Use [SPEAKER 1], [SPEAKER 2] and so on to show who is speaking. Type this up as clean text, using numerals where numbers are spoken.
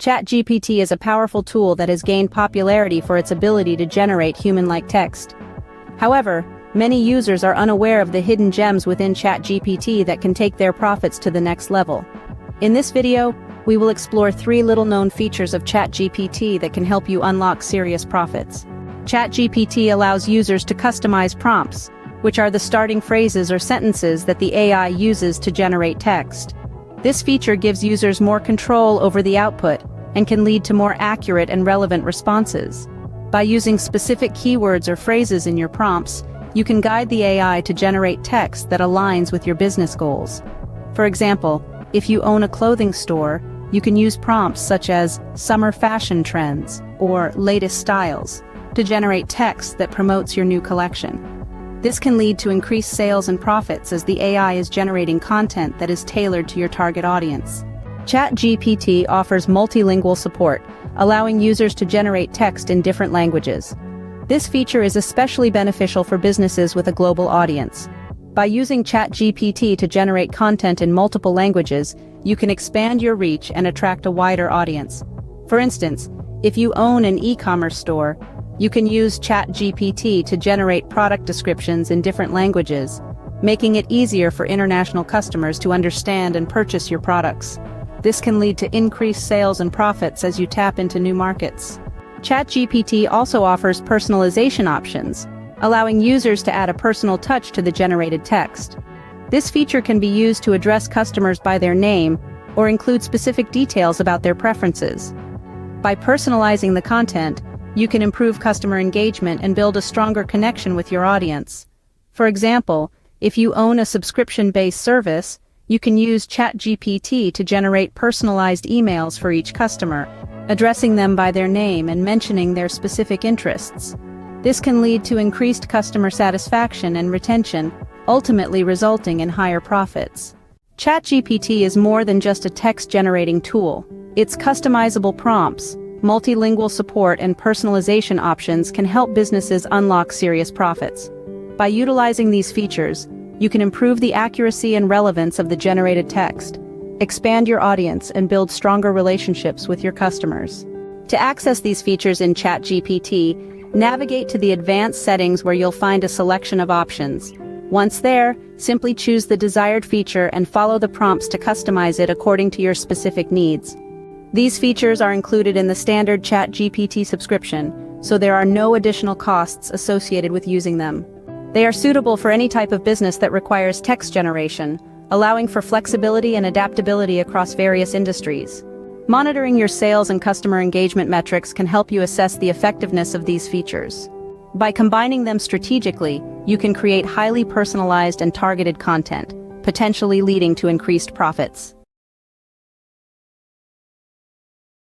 [SPEAKER 1] ChatGPT is a powerful tool that has gained popularity for its ability to generate human-like text. However, many users are unaware of the hidden gems within ChatGPT that can take their profits to the next level. In this video, we will explore 3 little-known features of ChatGPT that can help you unlock serious profits. ChatGPT allows users to customize prompts, which are the starting phrases or sentences that the AI uses to generate text. This feature gives users more control over the output and can lead to more accurate and relevant responses. By using specific keywords or phrases in your prompts, you can guide the AI to generate text that aligns with your business goals. For example, if you own a clothing store, you can use prompts such as summer fashion trends or latest styles to generate text that promotes your new collection. This can lead to increased sales and profits as the AI is generating content that is tailored to your target audience. ChatGPT offers multilingual support, allowing users to generate text in different languages. This feature is especially beneficial for businesses with a global audience. By using ChatGPT to generate content in multiple languages, you can expand your reach and attract a wider audience. For instance, if you own an e-commerce store, you can use ChatGPT to generate product descriptions in different languages, making it easier for international customers to understand and purchase your products. This can lead to increased sales and profits as you tap into new markets. ChatGPT also offers personalization options, allowing users to add a personal touch to the generated text. This feature can be used to address customers by their name or include specific details about their preferences. By personalizing the content, you can improve customer engagement and build a stronger connection with your audience. For example, if you own a subscription-based service, you can use ChatGPT to generate personalized emails for each customer, addressing them by their name and mentioning their specific interests. This can lead to increased customer satisfaction and retention, ultimately resulting in higher profits. ChatGPT is more than just a text-generating tool. Its customizable prompts, multilingual support, and personalization options can help businesses unlock serious profits. By utilizing these features, you can improve the accuracy and relevance of the generated text, expand your audience, and build stronger relationships with your customers. To access these features in ChatGPT, navigate to the advanced settings where you'll find a selection of options. Once there, simply choose the desired feature and follow the prompts to customize it according to your specific needs. These features are included in the standard ChatGPT subscription, so there are no additional costs associated with using them. They are suitable for any type of business that requires text generation, allowing for flexibility and adaptability across various industries. Monitoring your sales and customer engagement metrics can help you assess the effectiveness of these features. By combining them strategically, you can create highly personalized and targeted content, potentially leading to increased profits.